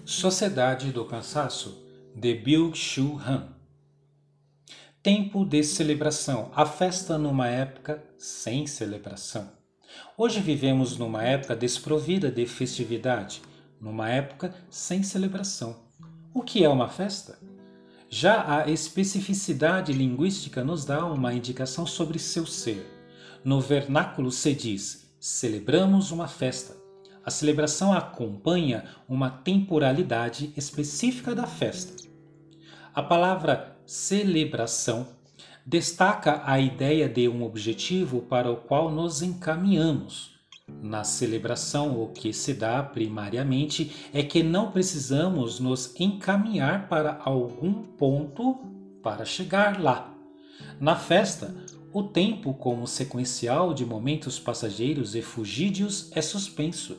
Sociedade do Cansaço, de Byung-Chul Han. Tempo de celebração, a festa numa época sem celebração. Hoje vivemos numa época desprovida de festividade, numa época sem celebração. O que é uma festa? Já a especificidade linguística nos dá uma indicação sobre seu ser. No vernáculo se diz: celebramos uma festa. A celebração acompanha uma temporalidade específica da festa. A palavra celebração destaca a ideia de um objetivo para o qual nos encaminhamos. Na celebração, o que se dá primariamente é que não precisamos nos encaminhar para algum ponto para chegar lá. Na festa, o tempo como sequencial de momentos passageiros e fugídios é suspenso.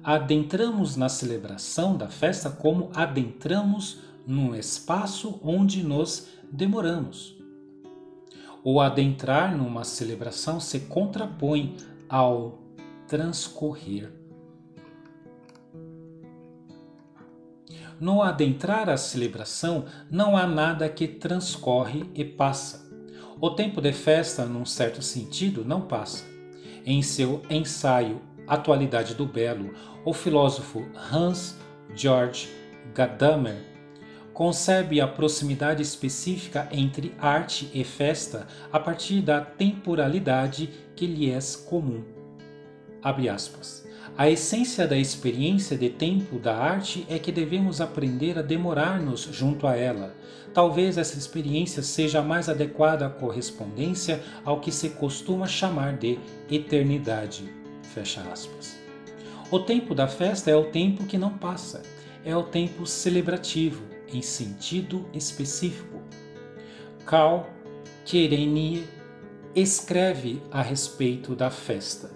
Adentramos na celebração da festa como adentramos num espaço onde nos demoramos. O adentrar numa celebração se contrapõe ao transcorrer. No adentrar a celebração, não há nada que transcorre e passa. O tempo de festa, num certo sentido, não passa. Em seu ensaio Atualidade do Belo, o filósofo Hans-Georg Gadamer concebe a proximidade específica entre arte e festa a partir da temporalidade que lhe é comum. Abre aspas. A essência da experiência de tempo da arte é que devemos aprender a demorar-nos junto a ela. Talvez essa experiência seja a mais adequada correspondência ao que se costuma chamar de eternidade. Fecha aspas. O tempo da festa é o tempo que não passa. É o tempo celebrativo, em sentido específico. Karl Kerényi escreve a respeito da festa.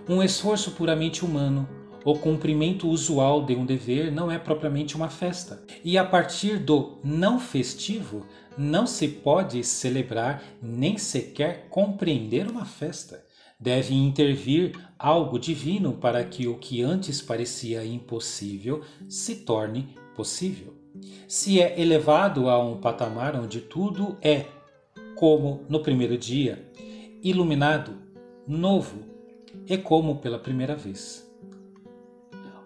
Um esforço puramente humano, o cumprimento usual de um dever não é propriamente uma festa. E a partir do não festivo, não se pode celebrar nem sequer compreender uma festa. Deve intervir algo divino para que o que antes parecia impossível se torne possível. Se é elevado a um patamar onde tudo é, como no primeiro dia, iluminado, novo e como pela primeira vez.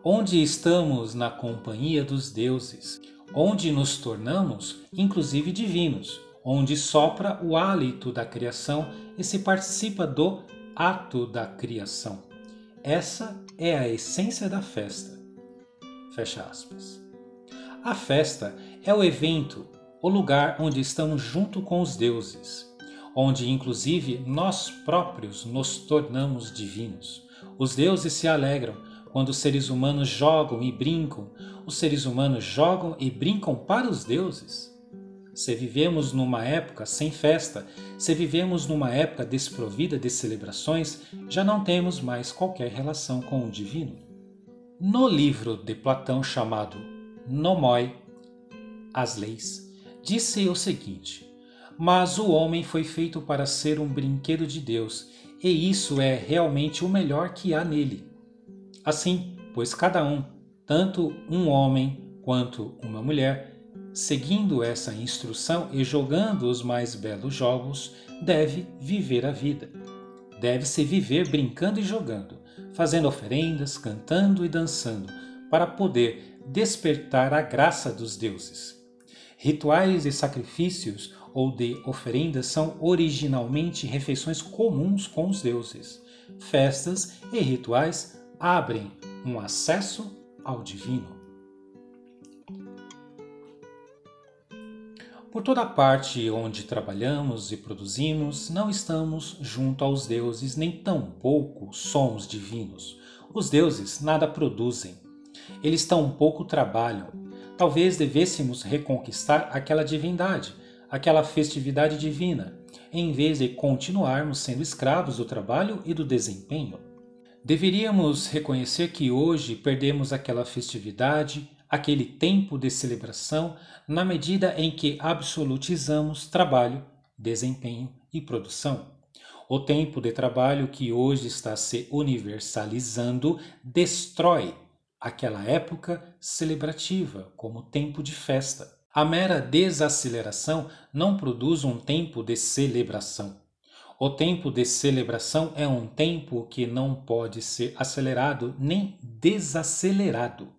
Onde estamos na companhia dos deuses, onde nos tornamos, inclusive, divinos, onde sopra o hálito da criação e se participa do ato da criação. Essa é a essência da festa. Fecha aspas. A festa é o evento, o lugar onde estamos junto com os deuses, onde inclusive nós próprios nos tornamos divinos. Os deuses se alegram quando os seres humanos jogam e brincam. Os seres humanos jogam e brincam para os deuses. Se vivemos numa época sem festa, se vivemos numa época desprovida de celebrações, já não temos mais qualquer relação com o divino. No livro de Platão chamado Nomoi, As Leis, disse o seguinte: mas o homem foi feito para ser um brinquedo de Deus, e isso é realmente o melhor que há nele. Assim, pois cada um, tanto um homem quanto uma mulher, seguindo essa instrução e jogando os mais belos jogos, deve viver a vida. Deve-se viver brincando e jogando, fazendo oferendas, cantando e dançando, para poder despertar a graça dos deuses. Rituais de sacrifícios ou de oferendas são originalmente refeições comuns com os deuses. Festas e rituais abrem um acesso ao divino. Por toda parte onde trabalhamos e produzimos, não estamos junto aos deuses, nem tampouco somos divinos. Os deuses nada produzem. Eles tampouco trabalham. Talvez devêssemos reconquistar aquela divindade, aquela festividade divina, em vez de continuarmos sendo escravos do trabalho e do desempenho. Deveríamos reconhecer que hoje perdemos aquela festividade, aquele tempo de celebração, na medida em que absolutizamos trabalho, desempenho e produção. O tempo de trabalho que hoje está se universalizando destrói aquela época celebrativa, como tempo de festa. A mera desaceleração não produz um tempo de celebração. O tempo de celebração é um tempo que não pode ser acelerado nem desacelerado.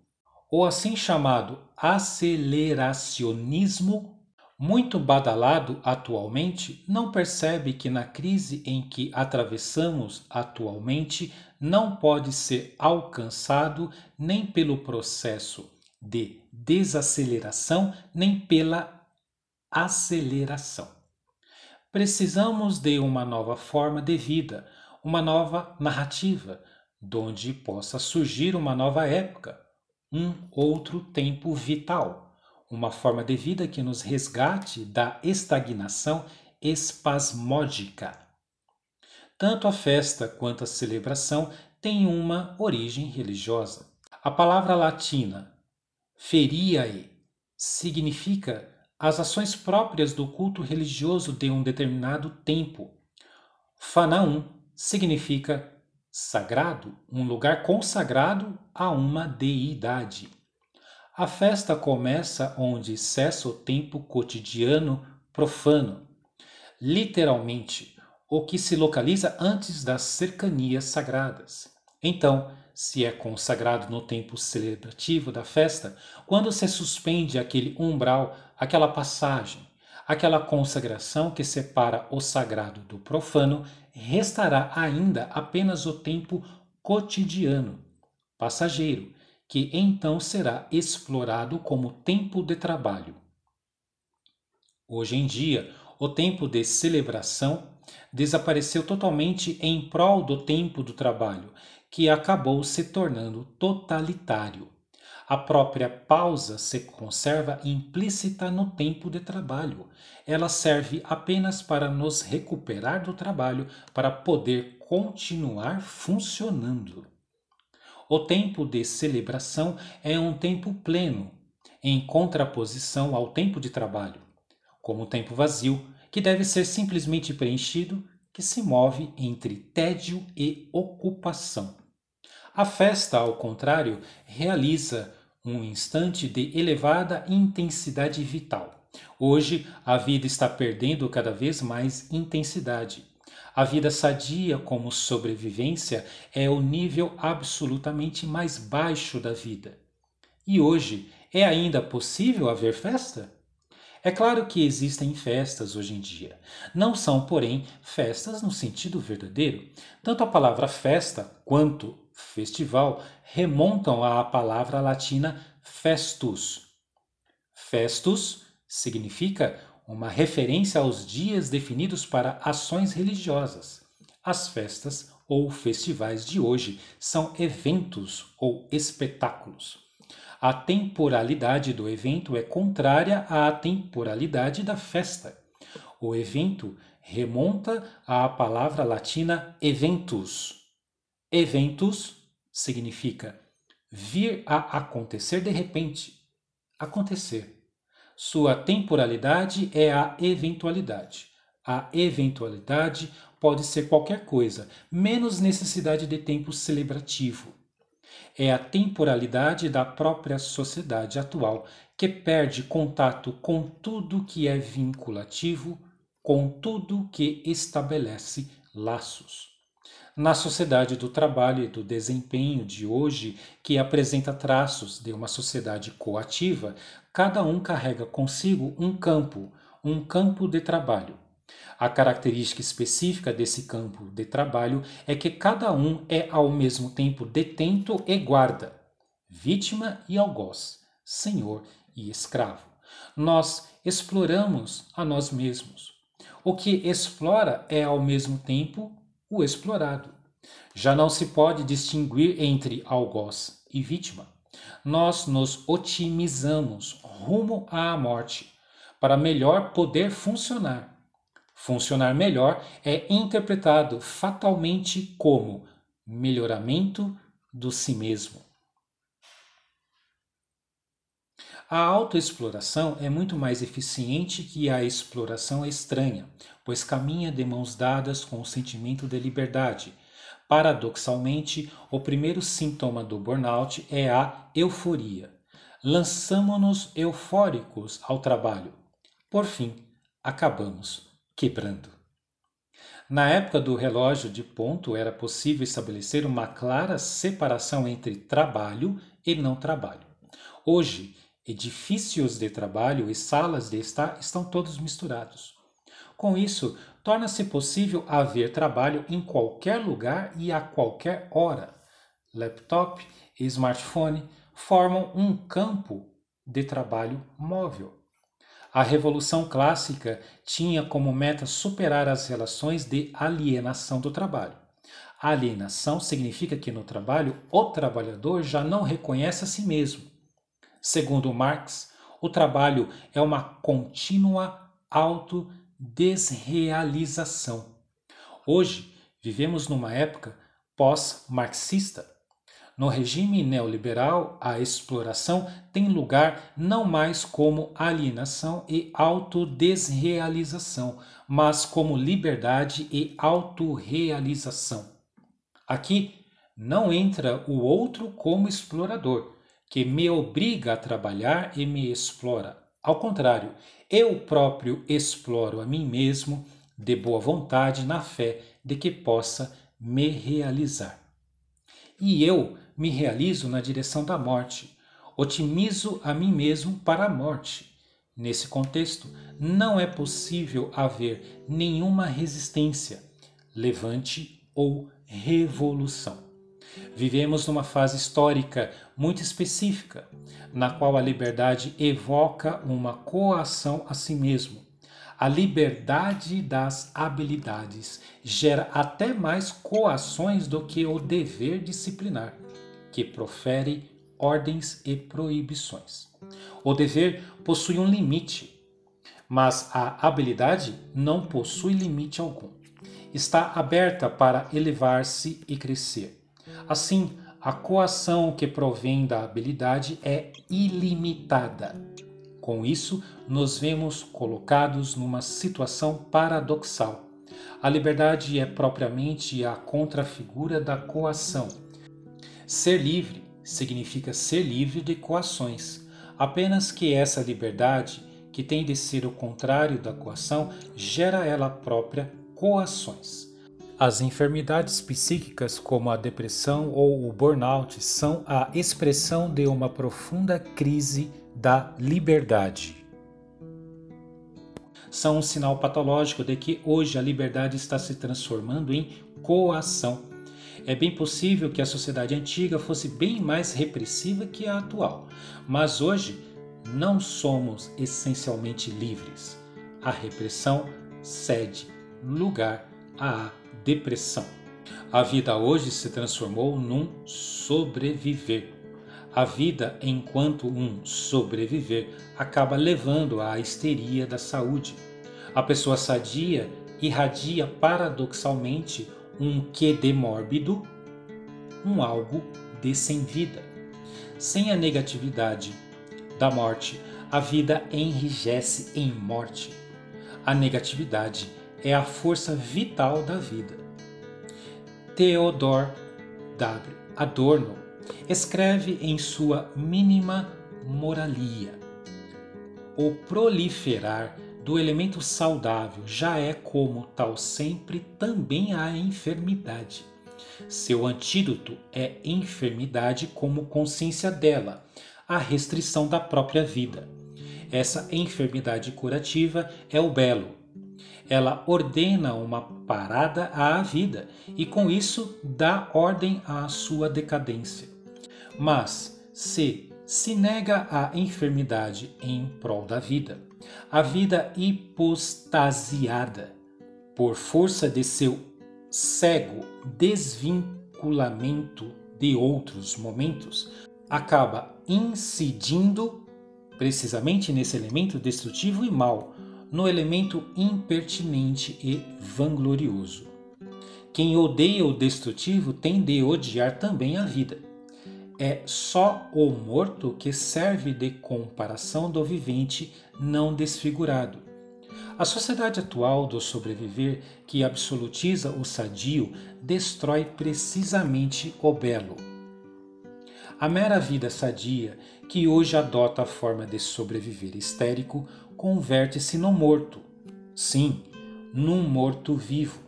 O assim chamado aceleracionismo, muito badalado atualmente, não percebe que na crise em que atravessamos atualmente não pode ser alcançado nem pelo processo de desaceleração, nem pela aceleração. Precisamos de uma nova forma de vida, uma nova narrativa, donde possa surgir uma nova época, um outro tempo vital, uma forma de vida que nos resgate da estagnação espasmódica. Tanto a festa quanto a celebração têm uma origem religiosa. A palavra latina feriae significa as ações próprias do culto religioso de um determinado tempo. Fanaum significa sagrado, um lugar consagrado a uma deidade. A festa começa onde cessa o tempo cotidiano profano, literalmente, o que se localiza antes das cercanias sagradas. Então, se é consagrado no tempo celebrativo da festa, quando se suspende aquele umbral, aquela passagem, aquela consagração que separa o sagrado do profano, restará ainda apenas o tempo cotidiano, passageiro, que então será explorado como tempo de trabalho. Hoje em dia, o tempo de celebração desapareceu totalmente em prol do tempo do trabalho, que acabou se tornando totalitário. A própria pausa se conserva implícita no tempo de trabalho. Ela serve apenas para nos recuperar do trabalho, para poder continuar funcionando. O tempo de celebração é um tempo pleno, em contraposição ao tempo de trabalho, como o tempo vazio, que deve ser simplesmente preenchido, que se move entre tédio e ocupação. A festa, ao contrário, realiza um instante de elevada intensidade vital. Hoje, a vida está perdendo cada vez mais intensidade. A vida sadia como sobrevivência é o nível absolutamente mais baixo da vida. E hoje, é ainda possível haver festa? É claro que existem festas hoje em dia. Não são, porém, festas no sentido verdadeiro. Tanto a palavra festa quanto festival remontam à palavra latina festus. Festus significa uma referência aos dias definidos para ações religiosas. As festas ou festivais de hoje são eventos ou espetáculos. A temporalidade do evento é contrária à temporalidade da festa. O evento remonta à palavra latina eventus. Eventus significa vir a acontecer de repente, acontecer. Sua temporalidade é a eventualidade. A eventualidade pode ser qualquer coisa, menos necessidade de tempo celebrativo. É a temporalidade da própria sociedade atual que perde contato com tudo que é vinculativo, com tudo que estabelece laços. Na sociedade do trabalho e do desempenho de hoje, que apresenta traços de uma sociedade coativa, cada um carrega consigo um campo de trabalho. A característica específica desse campo de trabalho é que cada um é ao mesmo tempo detento e guarda, vítima e algoz, senhor e escravo. Nós exploramos a nós mesmos. O que explora é ao mesmo tempo o explorado. Já não se pode distinguir entre algoz e vítima. Nós nos otimizamos rumo à morte para melhor poder funcionar. Funcionar melhor é interpretado fatalmente como melhoramento do si mesmo. A autoexploração é muito mais eficiente que a exploração estranha, pois caminha de mãos dadas com o sentimento de liberdade. Paradoxalmente, o primeiro sintoma do burnout é a euforia. Lançamo-nos eufóricos ao trabalho. Por fim, acabamos quebrando. Na época do relógio de ponto, era possível estabelecer uma clara separação entre trabalho e não trabalho. Hoje, edifícios de trabalho e salas de estar estão todos misturados. Com isso, torna-se possível haver trabalho em qualquer lugar e a qualquer hora. Laptop e smartphone formam um campo de trabalho móvel. A Revolução Clássica tinha como meta superar as relações de alienação do trabalho. A alienação significa que no trabalho o trabalhador já não reconhece a si mesmo. Segundo Marx, o trabalho é uma contínua autodesrealização. Hoje, vivemos numa época pós-marxista. No regime neoliberal, a exploração tem lugar não mais como alienação e autodesrealização, mas como liberdade e autorrealização. Aqui não entra o outro como explorador, que me obriga a trabalhar e me explora. Ao contrário, eu próprio exploro a mim mesmo de boa vontade na fé de que possa me realizar. E eu me realizo na direção da morte. Otimizo a mim mesmo para a morte. Nesse contexto, não é possível haver nenhuma resistência, levante ou revolução. Vivemos numa fase histórica muito específica, na qual a liberdade evoca uma coação a si mesmo. A liberdade das habilidades gera até mais coações do que o dever disciplinar, que profere ordens e proibições. O dever possui um limite, mas a habilidade não possui limite algum. Está aberta para elevar-se e crescer. Assim, a coação que provém da habilidade é ilimitada. Com isso, nos vemos colocados numa situação paradoxal. A liberdade é propriamente a contrafigura da coação. Ser livre significa ser livre de coações, apenas que essa liberdade, que tem de ser o contrário da coação, gera ela própria coações. As enfermidades psíquicas, como a depressão ou o burnout, são a expressão de uma profunda crise da liberdade. São um sinal patológico de que hoje a liberdade está se transformando em coação. É bem possível que a sociedade antiga fosse bem mais repressiva que a atual, mas hoje não somos essencialmente livres. A repressão cede lugar à depressão. A vida hoje se transformou num sobreviver. A vida, enquanto um sobreviver, acaba levando à histeria da saúde. A pessoa sadia irradia paradoxalmente um quê de mórbido, um algo de sem vida. Sem a negatividade da morte, a vida enrijece em morte. A negatividade é a força vital da vida. Theodor W. Adorno escreve em sua Mínima Moralia: o proliferar do elemento saudável já é como tal sempre também a enfermidade. Seu antídoto é enfermidade como consciência dela, a restrição da própria vida. Essa enfermidade curativa é o belo. Ela ordena uma parada à vida e com isso dá ordem à sua decadência. Mas se nega a enfermidade em prol da vida, a vida hipostasiada, por força de seu cego desvinculamento de outros momentos, acaba incidindo precisamente nesse elemento destrutivo e mau, no elemento impertinente e vanglorioso. Quem odeia o destrutivo tem de odiar também a vida. É só o morto que serve de comparação do vivente não desfigurado. A sociedade atual do sobreviver, que absolutiza o sadio, destrói precisamente o belo. A mera vida sadia, que hoje adota a forma de sobreviver histérico, converte-se no morto. Sim, num morto-vivo.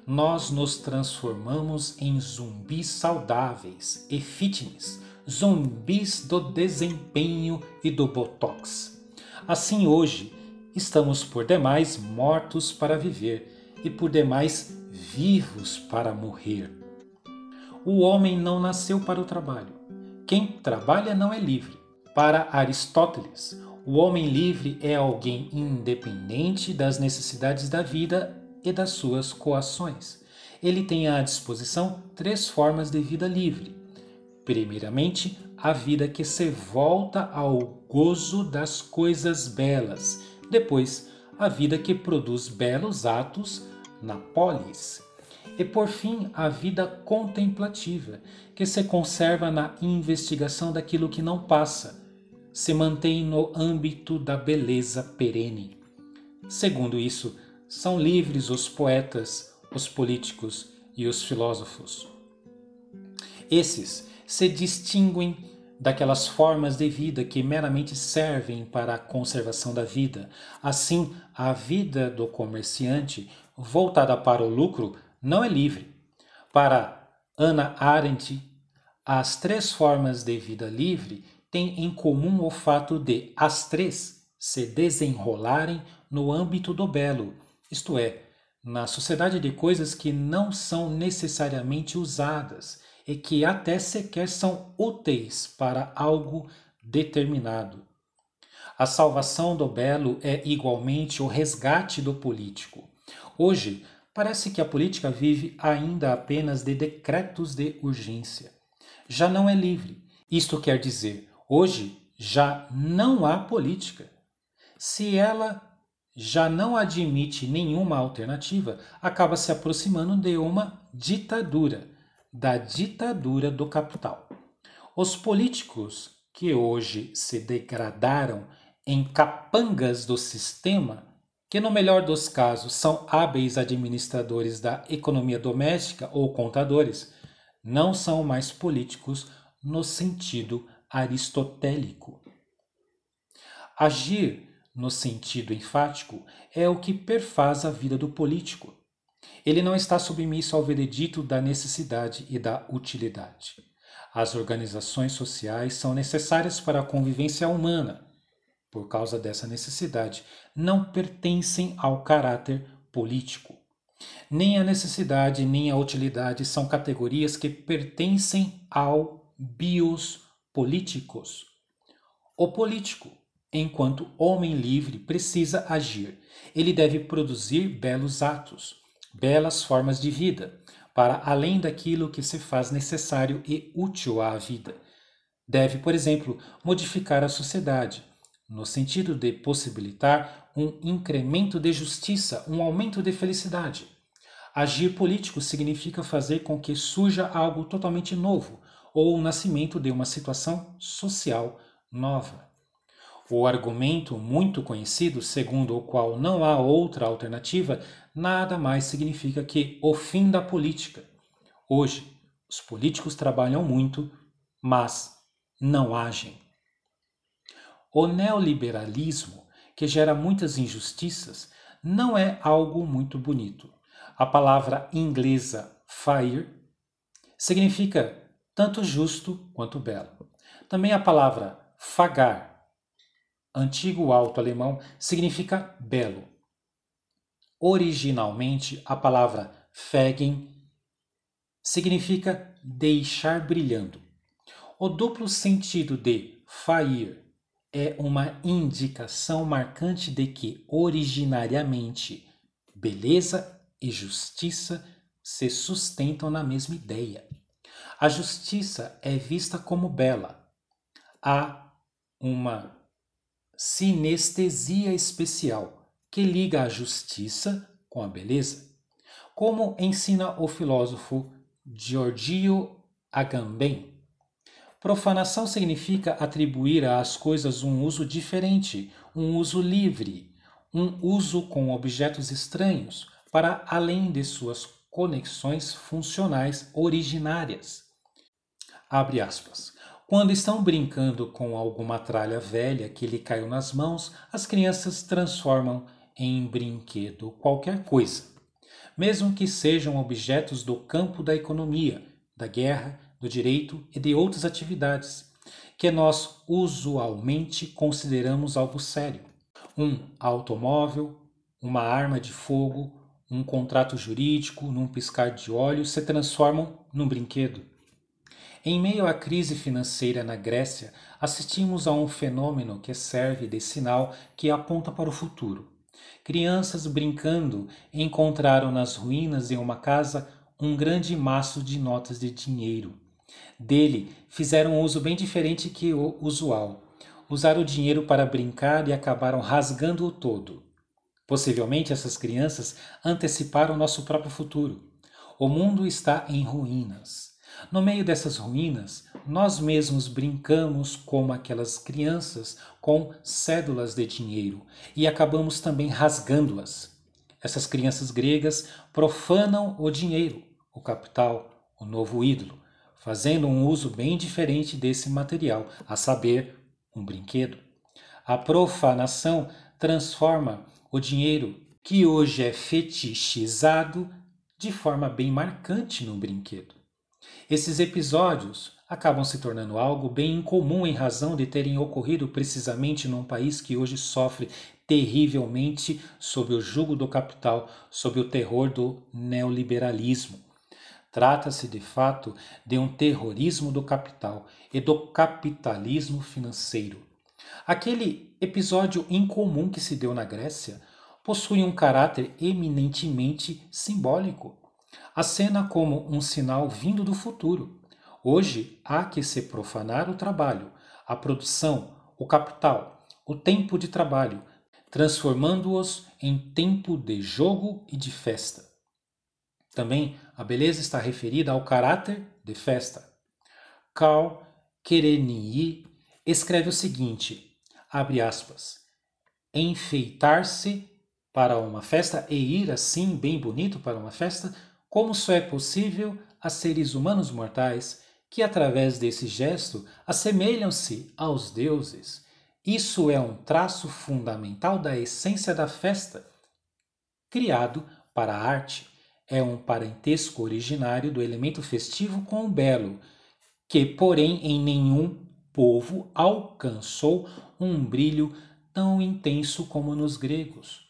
Nós nos transformamos em zumbis saudáveis e fitness, zumbis do desempenho e do botox. Assim hoje, estamos por demais mortos para viver e por demais vivos para morrer. O homem não nasceu para o trabalho. Quem trabalha não é livre. Para Aristóteles, o homem livre é alguém independente das necessidades da vida e das suas coações. Ele tem à disposição 3 formas de vida livre. Primeiramente, a vida que se volta ao gozo das coisas belas. Depois, a vida que produz belos atos na polis. E por fim, a vida contemplativa, que se conserva na investigação daquilo que não passa, se mantém no âmbito da beleza perene. Segundo isso, são livres os poetas, os políticos e os filósofos. Esses se distinguem daquelas formas de vida que meramente servem para a conservação da vida. Assim, a vida do comerciante, voltada para o lucro, não é livre. Para Hannah Arendt, as 3 formas de vida livre têm em comum o fato de as 3 se desenrolarem no âmbito do belo, isto é, na sociedade de coisas que não são necessariamente usadas e que até sequer são úteis para algo determinado. A salvação do belo é igualmente o resgate do político. Hoje, parece que a política vive ainda apenas de decretos de urgência. Já não é livre. Isto quer dizer, hoje já não há política. Se ela já não admite nenhuma alternativa, acaba se aproximando de uma ditadura, da ditadura do capital. Os políticos que hoje se degradaram em capangas do sistema, que no melhor dos casos são hábeis administradores da economia doméstica ou contadores, não são mais políticos no sentido aristotélico. Agir no sentido enfático é o que perfaz a vida do político. Ele não está submisso ao veredito da necessidade e da utilidade. As organizações sociais são necessárias para a convivência humana. Por causa dessa necessidade, não pertencem ao caráter político. Nem a necessidade nem a utilidade são categorias que pertencem ao bios políticos. O político, enquanto homem livre, precisa agir. Ele deve produzir belos atos, belas formas de vida, para além daquilo que se faz necessário e útil à vida. Deve, por exemplo, modificar a sociedade, no sentido de possibilitar um incremento de justiça, um aumento de felicidade. Agir político significa fazer com que surja algo totalmente novo, ou o nascimento de uma situação social nova. O argumento muito conhecido, segundo o qual não há outra alternativa, nada mais significa que o fim da política. Hoje, os políticos trabalham muito, mas não agem. O neoliberalismo, que gera muitas injustiças, não é algo muito bonito. A palavra inglesa fair significa tanto justo quanto belo. Também a palavra fagar, antigo alto-alemão, significa belo. Originalmente, a palavra fegen significa deixar brilhando. O duplo sentido de fair é uma indicação marcante de que, originariamente, beleza e justiça se sustentam na mesma ideia. A justiça é vista como bela. Há uma sinestesia especial que liga a justiça com a beleza, como ensina o filósofo Giorgio Agamben. Profanação significa atribuir às coisas um uso diferente, um uso livre, um uso com objetos estranhos para além de suas conexões funcionais originárias. Abre aspas. Quando estão brincando com alguma tralha velha que lhe caiu nas mãos, as crianças transformam em brinquedo qualquer coisa, mesmo que sejam objetos do campo da economia, da guerra, do direito e de outras atividades, que nós usualmente consideramos algo sério. Um automóvel, uma arma de fogo, um contrato jurídico, num piscar de olhos, se transformam num brinquedo. Em meio à crise financeira na Grécia, assistimos a um fenômeno que serve de sinal que aponta para o futuro. Crianças brincando encontraram nas ruínas de uma casa um grande maço de notas de dinheiro. Dele fizeram um uso bem diferente que o usual. Usaram o dinheiro para brincar e acabaram rasgando-o todo. Possivelmente essas crianças anteciparam nosso próprio futuro. O mundo está em ruínas. No meio dessas ruínas, nós mesmos brincamos como aquelas crianças com cédulas de dinheiro e acabamos também rasgando-as. Essas crianças gregas profanam o dinheiro, o capital, o novo ídolo, fazendo um uso bem diferente desse material, a saber, um brinquedo. A profanação transforma o dinheiro, que hoje é fetichizado, de forma bem marcante num brinquedo. Esses episódios acabam se tornando algo bem incomum em razão de terem ocorrido precisamente num país que hoje sofre terrivelmente sob o jugo do capital, sob o terror do neoliberalismo. Trata-se, de fato, de um terrorismo do capital e do capitalismo financeiro. Aquele episódio incomum que se deu na Grécia possui um caráter eminentemente simbólico. Acena como um sinal vindo do futuro. Hoje há que se profanar o trabalho, a produção, o capital, o tempo de trabalho, transformando-os em tempo de jogo e de festa. Também a beleza está referida ao caráter de festa. Karl Kerényi escreve o seguinte, abre aspas, enfeitar-se para uma festa e ir assim bem bonito para uma festa, como só é possível a seres humanos mortais que através desse gesto assemelham-se aos deuses. Isso é um traço fundamental da essência da festa. Criado para a arte, é um parentesco originário do elemento festivo com o belo, que, porém, em nenhum povo alcançou um brilho tão intenso como nos gregos.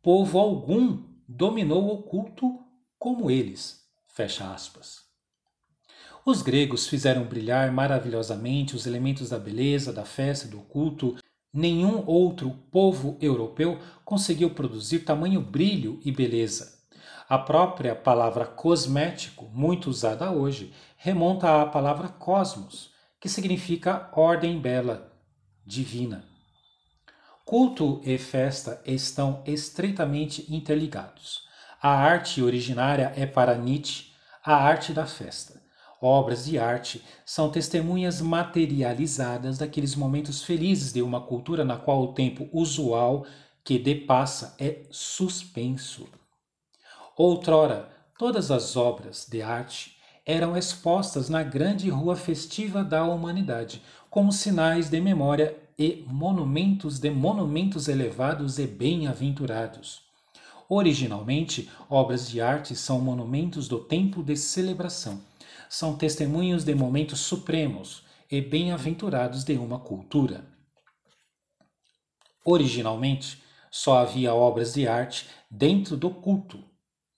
Povo algum dominou o culto como eles. Fecha aspas. Os gregos fizeram brilhar maravilhosamente os elementos da beleza, da festa e do culto. Nenhum outro povo europeu conseguiu produzir tamanho brilho e beleza. A própria palavra cosmético, muito usada hoje, remonta à palavra cosmos, que significa ordem bela, divina. Culto e festa estão estreitamente interligados. A arte originária é para Nietzsche a arte da festa. Obras de arte são testemunhas materializadas daqueles momentos felizes de uma cultura na qual o tempo usual que depassa é suspenso. Outrora, todas as obras de arte eram expostas na grande rua festiva da humanidade, como sinais de memória e monumentos de monumentos elevados e bem-aventurados. Originalmente, obras de arte são monumentos do tempo de celebração. São testemunhos de momentos supremos e bem-aventurados de uma cultura. Originalmente, só havia obras de arte dentro do culto,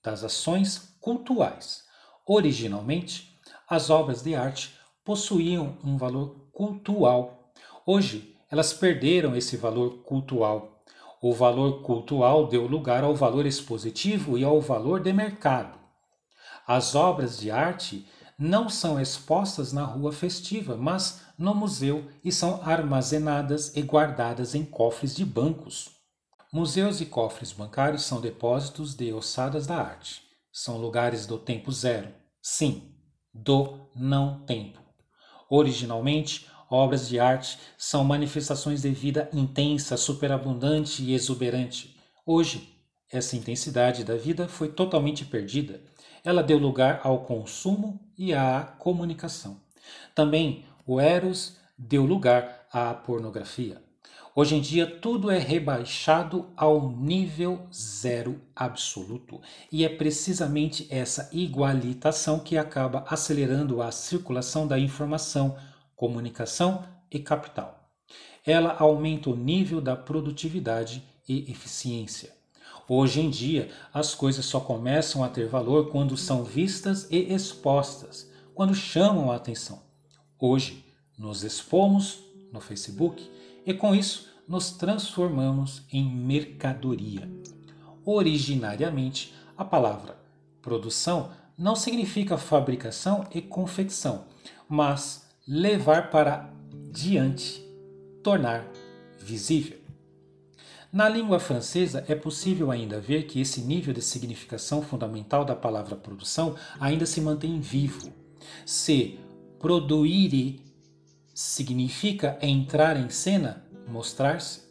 das ações cultuais. Originalmente, as obras de arte possuíam um valor cultual. Hoje, elas perderam esse valor cultual. O valor cultual deu lugar ao valor expositivo e ao valor de mercado. As obras de arte não são expostas na rua festiva, mas no museu e são armazenadas e guardadas em cofres de bancos. Museus e cofres bancários são depósitos de ossadas da arte. São lugares do tempo zero. Sim, do não tempo. Originalmente, obras de arte são manifestações de vida intensa, superabundante e exuberante. Hoje, essa intensidade da vida foi totalmente perdida. Ela deu lugar ao consumo e à comunicação. Também o Eros deu lugar à pornografia. Hoje em dia, tudo é rebaixado ao nível zero absoluto. E é precisamente essa igualitação que acaba acelerando a circulação da informação, comunicação e capital. Ela aumenta o nível da produtividade e eficiência. Hoje em dia, as coisas só começam a ter valor quando são vistas e expostas, quando chamam a atenção. Hoje, nos expomos no Facebook e com isso nos transformamos em mercadoria. Originariamente, a palavra produção não significa fabricação e confecção, mas levar para diante, tornar visível. Na língua francesa, é possível ainda ver que esse nível de significação fundamental da palavra produção ainda se mantém vivo. Se produire significa entrar em cena, mostrar-se,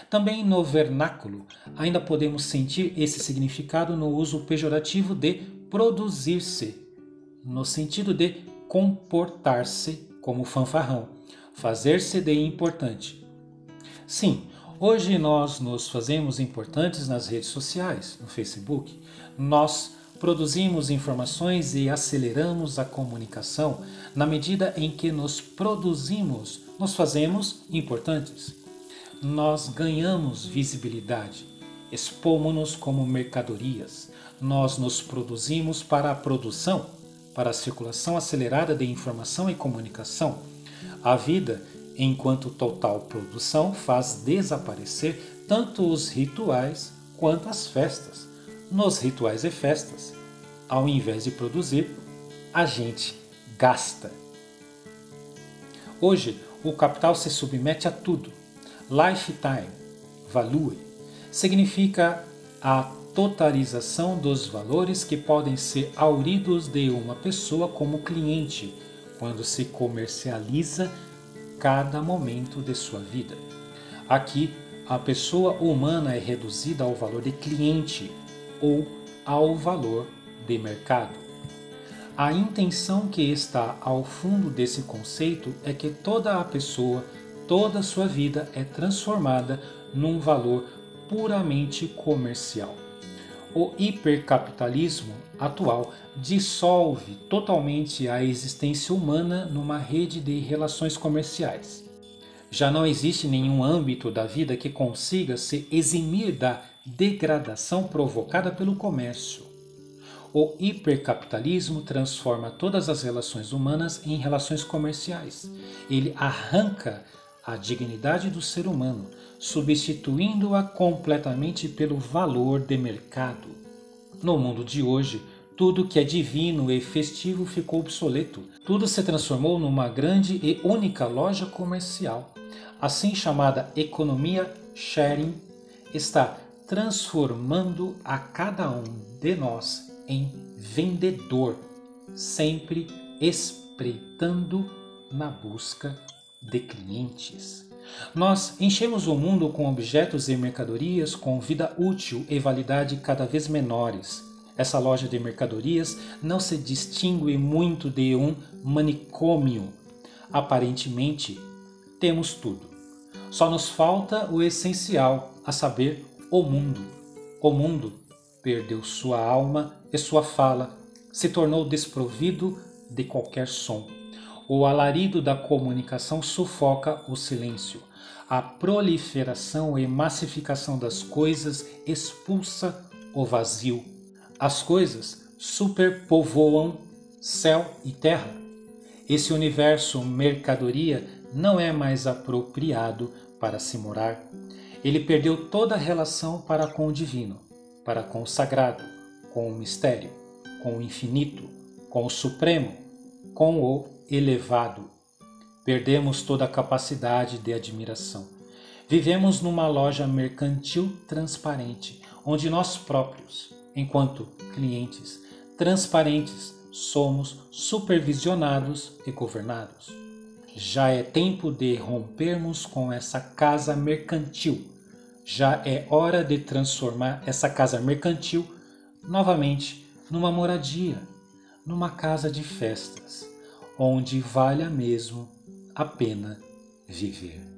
também no vernáculo ainda podemos sentir esse significado no uso pejorativo de produzir-se, no sentido de comportar-se como fanfarrão, fazer-se de importante. Sim, hoje nós nos fazemos importantes nas redes sociais, no Facebook. Nós produzimos informações e aceleramos a comunicação. Na medida em que nos produzimos, nos fazemos importantes. Nós ganhamos visibilidade, expomos-nos como mercadorias. Nós nos produzimos para a produção, para a circulação acelerada de informação e comunicação. A vida, enquanto total produção, faz desaparecer tanto os rituais quanto as festas. Nos rituais e festas, ao invés de produzir, a gente gasta. Hoje, o capital se submete a tudo. Lifetime, value, significa a totalização dos valores que podem ser auridos de uma pessoa como cliente, quando se comercializa cada momento de sua vida. Aqui, a pessoa humana é reduzida ao valor de cliente ou ao valor de mercado. A intenção que está ao fundo desse conceito é que toda a pessoa, toda a sua vida é transformada num valor puramente comercial. O hipercapitalismo atual dissolve totalmente a existência humana numa rede de relações comerciais. Já não existe nenhum âmbito da vida que consiga se eximir da degradação provocada pelo comércio. O hipercapitalismo transforma todas as relações humanas em relações comerciais. Ele arranca a dignidade do ser humano, substituindo-a completamente pelo valor de mercado. No mundo de hoje, tudo que é divino e festivo ficou obsoleto. Tudo se transformou numa grande e única loja comercial. Assim chamada economia sharing está transformando a cada um de nós em vendedor, sempre espreitando na busca de clientes. Nós enchemos o mundo com objetos e mercadorias com vida útil e validade cada vez menores. Essa loja de mercadorias não se distingue muito de um manicômio. Aparentemente, temos tudo. Só nos falta o essencial, a saber, o mundo. O mundo perdeu sua alma e sua fala, se tornou desprovido de qualquer som. O alarido da comunicação sufoca o silêncio. A proliferação e massificação das coisas expulsa o vazio. As coisas superpovoam céu e terra. Esse universo mercadoria não é mais apropriado para se morar. Ele perdeu toda a relação para com o divino, para com o sagrado, com o mistério, com o infinito, com o supremo, com o elevado. Perdemos toda a capacidade de admiração. Vivemos numa loja mercantil transparente, onde nós próprios, enquanto clientes transparentes, somos supervisionados e governados. Já é tempo de rompermos com essa casa mercantil. Já é hora de transformar essa casa mercantil novamente numa moradia, numa casa de festas, onde valha mesmo a pena viver.